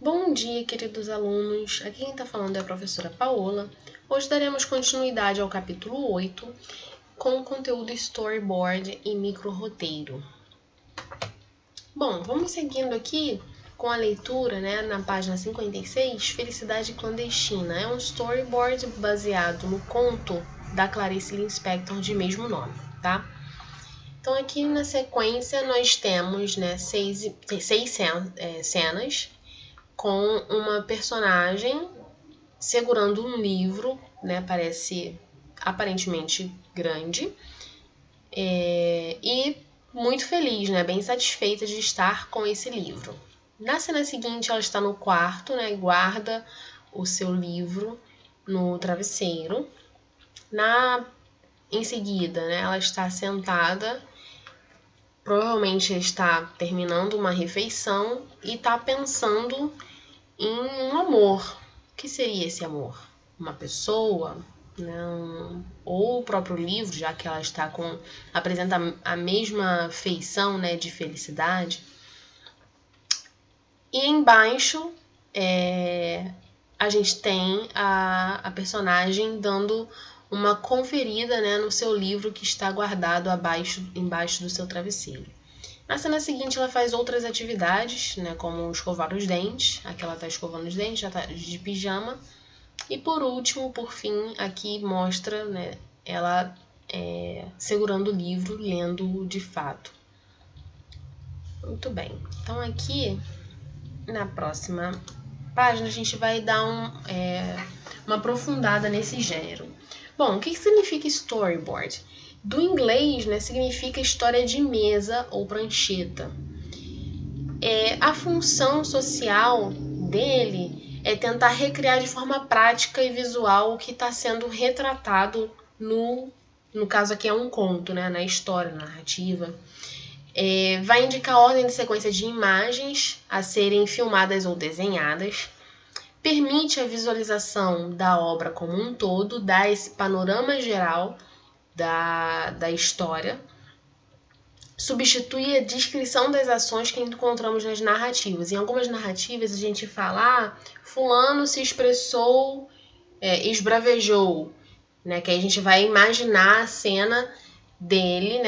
Bom dia, queridos alunos. Aqui quem está falando é a professora Paola. Hoje daremos continuidade ao capítulo 8 com o conteúdo storyboard e micro-roteiro. Bom, vamos seguindo aqui com a leitura, na página 56, Felicidade Clandestina. É um storyboard baseado no conto da Clarice Lispector de mesmo nome, tá? Então, aqui na sequência, nós temos seis cenas com uma personagem segurando um livro, parece aparentemente grande, e muito feliz, bem satisfeita de estar com esse livro. Na cena seguinte, ela está no quarto, e guarda o seu livro no travesseiro. Em seguida, ela está sentada, provavelmente está terminando uma refeição e está pensando em um amor. O que seria esse amor? Uma pessoa? Ou o próprio livro, já que ela apresenta a mesma feição de felicidade. E embaixo a gente tem a personagem dando uma conferida no seu livro que está guardado embaixo do seu travesseiro. Na cena seguinte, ela faz outras atividades, como escovar os dentes. Aqui ela está escovando os dentes, já está de pijama. E por último, por fim, aqui mostra ela segurando o livro, lendo de fato. Muito bem. Então aqui, na próxima página, a gente vai dar uma aprofundada nesse gênero. Bom, o que significa storyboard? Do inglês, significa história de mesa ou prancheta. A função social dele é tentar recriar de forma prática e visual o que está sendo retratado no caso aqui é um conto, na história, na narrativa. Vai indicar a ordem de sequência de imagens a serem filmadas ou desenhadas. Permite a visualização da obra como um todo, dá esse panorama geral da história, substitui a descrição das ações que encontramos nas narrativas. Em algumas narrativas a gente fala, fulano se expressou, esbravejou, que aí a gente vai imaginar a cena dele,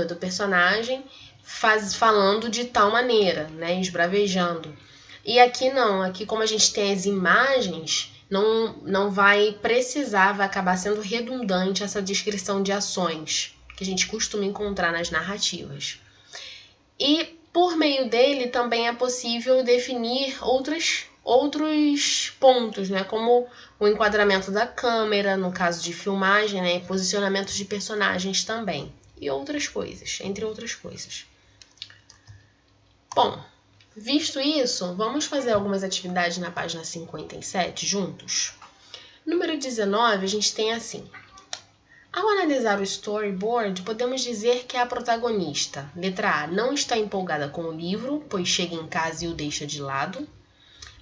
do personagem, falando de tal maneira, esbravejando. E aqui não, aqui como a gente tem as imagens, não vai precisar, vai acabar sendo redundante essa descrição de ações que a gente costuma encontrar nas narrativas. E por meio dele também é possível definir outros pontos, como o enquadramento da câmera, no caso de filmagem, posicionamento de personagens também, e outras coisas, entre outras coisas. Bom, visto isso, vamos fazer algumas atividades na página 57 juntos? Número 19, a gente tem assim. Ao analisar o storyboard, podemos dizer que a protagonista, letra A, não está empolgada com o livro, pois chega em casa e o deixa de lado.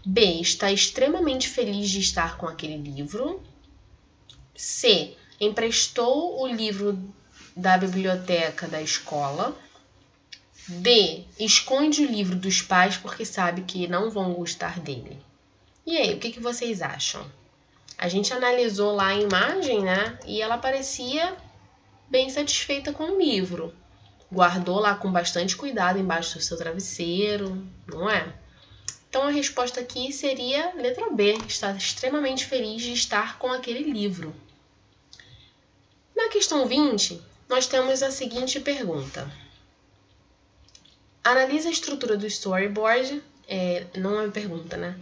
B, está extremamente feliz de estar com aquele livro. C, emprestou o livro da biblioteca da escola. D, esconde o livro dos pais porque sabe que não vão gostar dele. E aí, o que vocês acham? A gente analisou lá a imagem, e ela parecia bem satisfeita com o livro. Guardou lá com bastante cuidado embaixo do seu travesseiro, não é? Então a resposta aqui seria letra B, está extremamente feliz de estar com aquele livro. Na questão 20, nós temos a seguinte pergunta. Analisa a estrutura do storyboard, não é uma pergunta,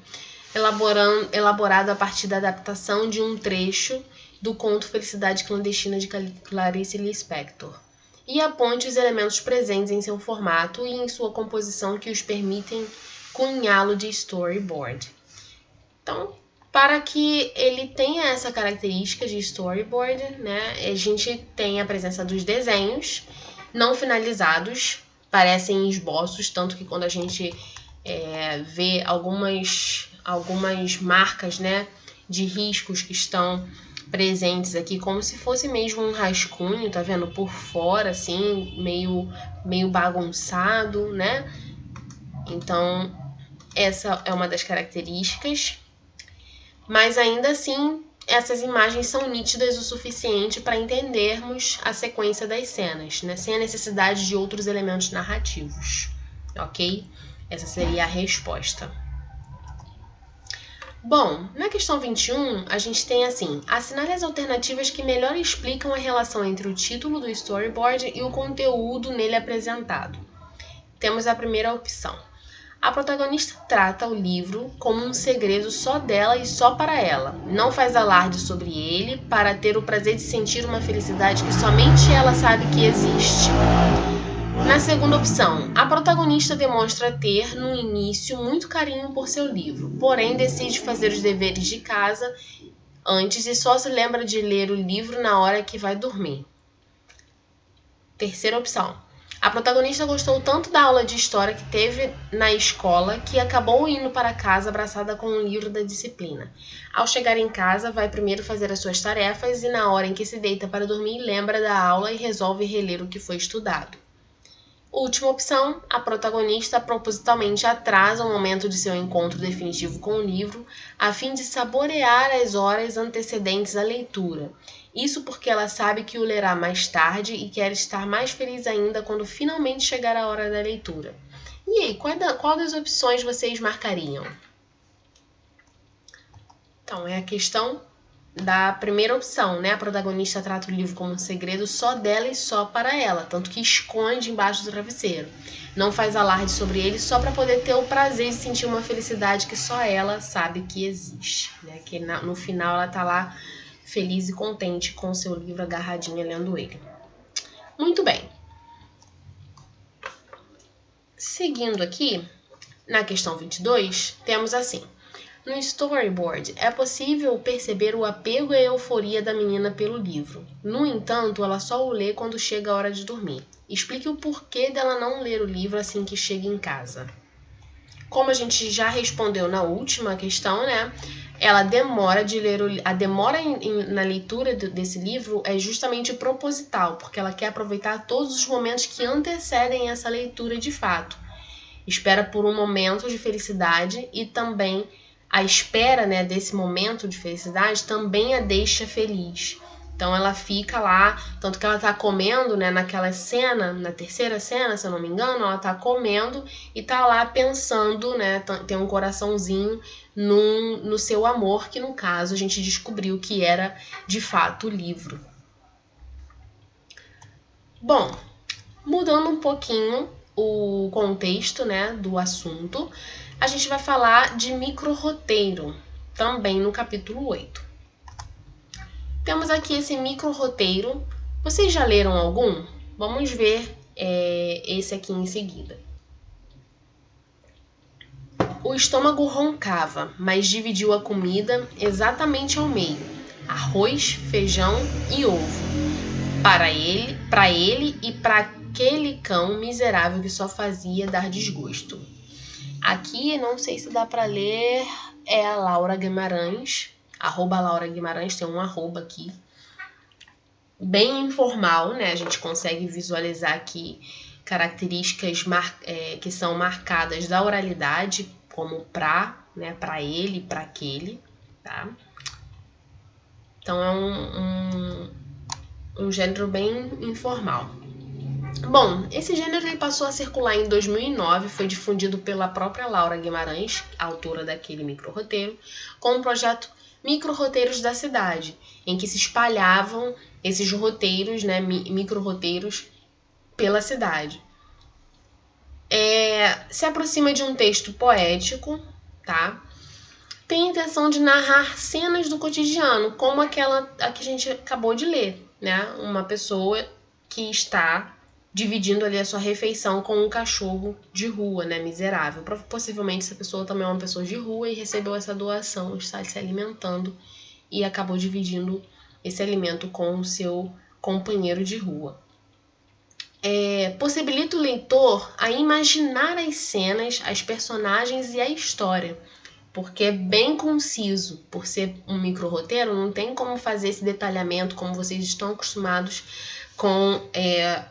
elaborado a partir da adaptação de um trecho do conto Felicidade Clandestina de Clarice Lispector, e aponte os elementos presentes em seu formato e em sua composição que os permitem cunhá-lo de storyboard. Então, para que ele tenha essa característica de storyboard, a gente tem a presença dos desenhos não finalizados, parecem esboços, tanto que quando a gente vê algumas marcas de riscos que estão presentes aqui, como se fosse mesmo um rascunho, tá vendo? Por fora, assim, meio bagunçado, Então, essa é uma das características, mas ainda assim essas imagens são nítidas o suficiente para entendermos a sequência das cenas, né? Sem a necessidade de outros elementos narrativos, ok? Essa seria a resposta. Bom, na questão 21, a gente tem assim: assinale as alternativas que melhor explicam a relação entre o título do storyboard e o conteúdo nele apresentado. Temos a primeira opção. A protagonista trata o livro como um segredo só dela e só para ela. Não faz alarde sobre ele para ter o prazer de sentir uma felicidade que somente ela sabe que existe. Na segunda opção, a protagonista demonstra ter, no início, muito carinho por seu livro, porém decide fazer os deveres de casa antes e só se lembra de ler o livro na hora que vai dormir. Terceira opção. A protagonista gostou tanto da aula de história que teve na escola que acabou indo para casa abraçada com um livro da disciplina. Ao chegar em casa, vai primeiro fazer as suas tarefas e na hora em que se deita para dormir, lembra da aula e resolve reler o que foi estudado. Última opção, a protagonista propositalmente atrasa o momento de seu encontro definitivo com o livro, a fim de saborear as horas antecedentes à leitura. Isso porque ela sabe que o lerá mais tarde e quer estar mais feliz ainda quando finalmente chegar a hora da leitura. E aí, qual das opções vocês marcariam? Então, é a questão da primeira opção, né? A protagonista trata o livro como um segredo só dela e só para ela, tanto que esconde embaixo do travesseiro. Não faz alarde sobre ele só para poder ter o prazer de sentir uma felicidade que só ela sabe que existe, né? Que no final ela tá lá feliz e contente com o seu livro agarradinha lendo ele. Muito bem. Seguindo aqui, na questão 22, temos assim: no storyboard, é possível perceber o apego e a euforia da menina pelo livro. No entanto, ela só o lê quando chega a hora de dormir. Explique o porquê dela não ler o livro assim que chega em casa. Como a gente já respondeu na última questão, né? Ela demora de ler a demora na leitura desse livro é justamente proposital, porque ela quer aproveitar todos os momentos que antecedem essa leitura de fato. Espera por um momento de felicidade e também a espera, né, desse momento de felicidade também a deixa feliz. Então ela fica lá, tanto que ela tá comendo, né, naquela cena, na terceira cena, se eu não me engano, ela tá comendo e tá lá pensando, né, tem um coraçãozinho no seu amor, que no caso a gente descobriu que era de fato o livro. Bom, mudando um pouquinho o contexto, né, do assunto, a gente vai falar de micro-roteiro, também no capítulo 8. Temos aqui esse micro-roteiro. Vocês já leram algum? Vamos ver esse aqui em seguida. O estômago roncava, mas dividiu a comida exatamente ao meio. Arroz, feijão e ovo. Para ele e para aquele cão miserável que só fazia dar desgosto. Aqui, não sei se dá para ler, é a Laura Guimarães, @Laura Guimarães, tem um arroba aqui, bem informal, né? A gente consegue visualizar aqui características que são marcadas da oralidade, como pra, né? Pra ele, pra aquele, tá? Então é um gênero bem informal. Bom, esse gênero ele passou a circular em 2009, foi difundido pela própria Laura Guimarães, autora daquele micro-roteiro, com o projeto Micro-roteiros da Cidade, em que se espalhavam esses roteiros, né, micro-roteiros, pela cidade. Se aproxima de um texto poético, tá? Tem a intenção de narrar cenas do cotidiano, como aquela que a gente acabou de ler, né? Uma pessoa que está dividindo ali a sua refeição com um cachorro de rua, né, miserável. Possivelmente essa pessoa também é uma pessoa de rua e recebeu essa doação, está se alimentando e acabou dividindo esse alimento com o seu companheiro de rua. Possibilita o leitor a imaginar as cenas, as personagens e a história, porque é bem conciso. Por ser um micro-roteiro, não tem como fazer esse detalhamento como vocês estão acostumados com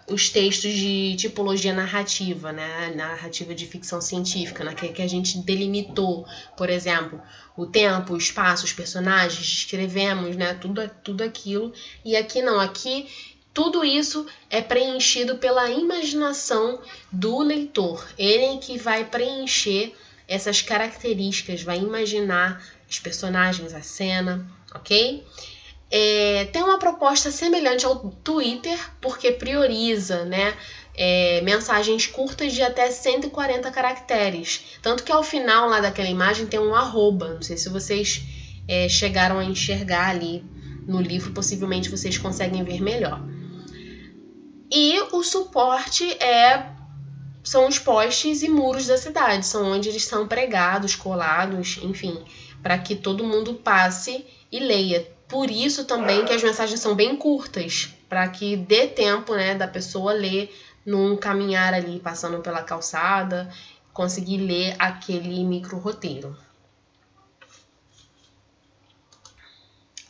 os textos de tipologia narrativa, né? Narrativa de ficção científica, né? Que a gente delimitou, por exemplo, o tempo, o espaço, os personagens, escrevemos, né? Tudo aquilo. E aqui não, aqui tudo isso é preenchido pela imaginação do leitor. Ele que vai preencher essas características, vai imaginar os personagens, a cena, ok? Tem uma proposta semelhante ao Twitter, porque prioriza, né, mensagens curtas de até 140 caracteres. Tanto que ao final lá daquela imagem tem um arroba. Não sei se vocês chegaram a enxergar ali no livro, possivelmente vocês conseguem ver melhor. E o suporte são os postes e muros da cidade, são onde eles são pregados, colados, enfim, para que todo mundo passe e leia. Por isso também que as mensagens são bem curtas, para que dê tempo, né, da pessoa ler num caminhar ali, passando pela calçada, conseguir ler aquele micro roteiro.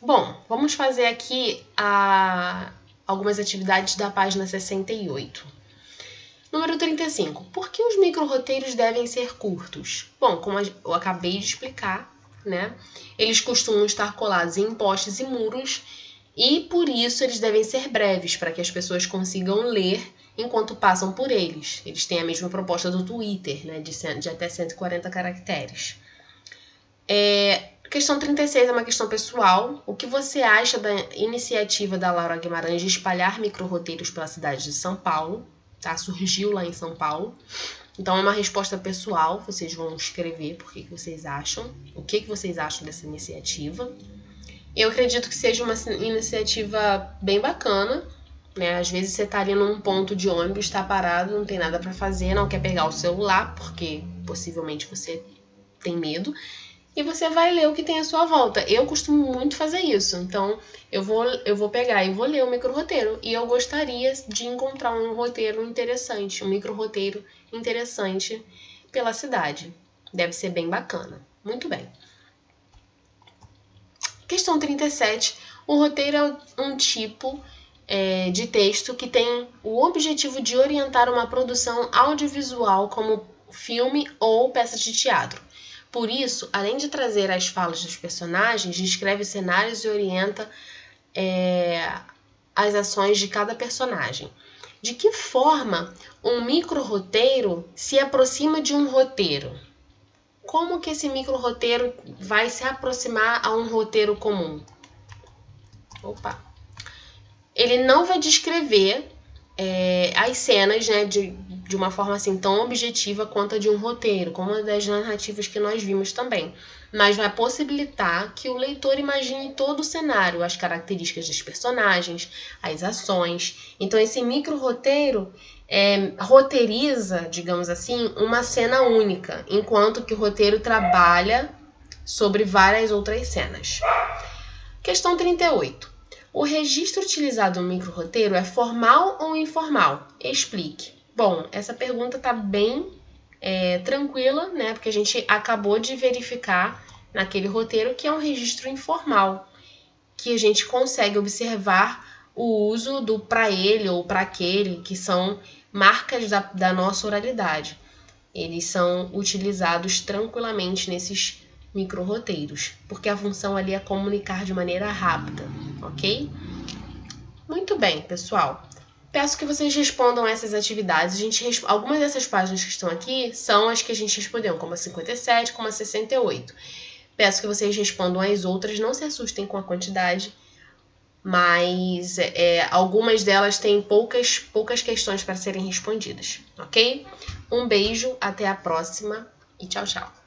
Bom, vamos fazer aqui algumas atividades da página 68. Número 35. Por que os micro-roteiros devem ser curtos? Bom, como eu acabei de explicar, né? Eles costumam estar colados em postes e muros e por isso eles devem ser breves, para que as pessoas consigam ler enquanto passam por eles. Eles têm a mesma proposta do Twitter, né? De até 140 caracteres. Questão 36 é uma questão pessoal. O que você acha da iniciativa da Laura Guimarães de espalhar micro-roteiros pela cidade de São Paulo? Tá? Surgiu lá em São Paulo. Então é uma resposta pessoal, vocês vão escrever por que vocês acham, o que vocês acham dessa iniciativa. Eu acredito que seja uma iniciativa bem bacana, né? Às vezes você tá ali num ponto de ônibus, está parado, não tem nada para fazer, não quer pegar o celular, porque possivelmente você tem medo, e você vai ler o que tem à sua volta. Eu costumo muito fazer isso, então eu vou pegar e vou ler o micro-roteiro. E eu gostaria de encontrar um roteiro interessante, um micro-roteiro interessante pela cidade. Deve ser bem bacana. Muito bem. Questão 37. O roteiro é um tipo de texto que tem o objetivo de orientar uma produção audiovisual como filme ou peça de teatro. Por isso, além de trazer as falas dos personagens, descreve cenários e orienta as ações de cada personagem. De que forma um micro-roteiro se aproxima de um roteiro? Como que esse micro-roteiro vai se aproximar a um roteiro comum? Ele não vai descrever as cenas, né, de uma forma assim tão objetiva quanto a de um roteiro, como a das narrativas que nós vimos também, mas vai possibilitar que o leitor imagine todo o cenário, as características dos personagens, as ações. Então esse micro-roteiro roteiriza, digamos assim, uma cena única, enquanto que o roteiro trabalha sobre várias outras cenas. Questão 38. O registro utilizado no micro-roteiro é formal ou informal? Explique. Bom, essa pergunta está bem tranquila, né? Porque a gente acabou de verificar naquele roteiro que é um registro informal, que a gente consegue observar o uso do pra ele ou pra aquele, que são marcas da nossa oralidade. Eles são utilizados tranquilamente nesses micro-roteiros, porque a função ali é comunicar de maneira rápida, ok? Muito bem, pessoal. Peço que vocês respondam essas atividades. Algumas dessas páginas que estão aqui são as que a gente respondeu, como a 57, como a 68. Peço que vocês respondam as outras, não se assustem com a quantidade, mas algumas delas têm poucas questões para serem respondidas, ok? Um beijo, até a próxima e tchau, tchau.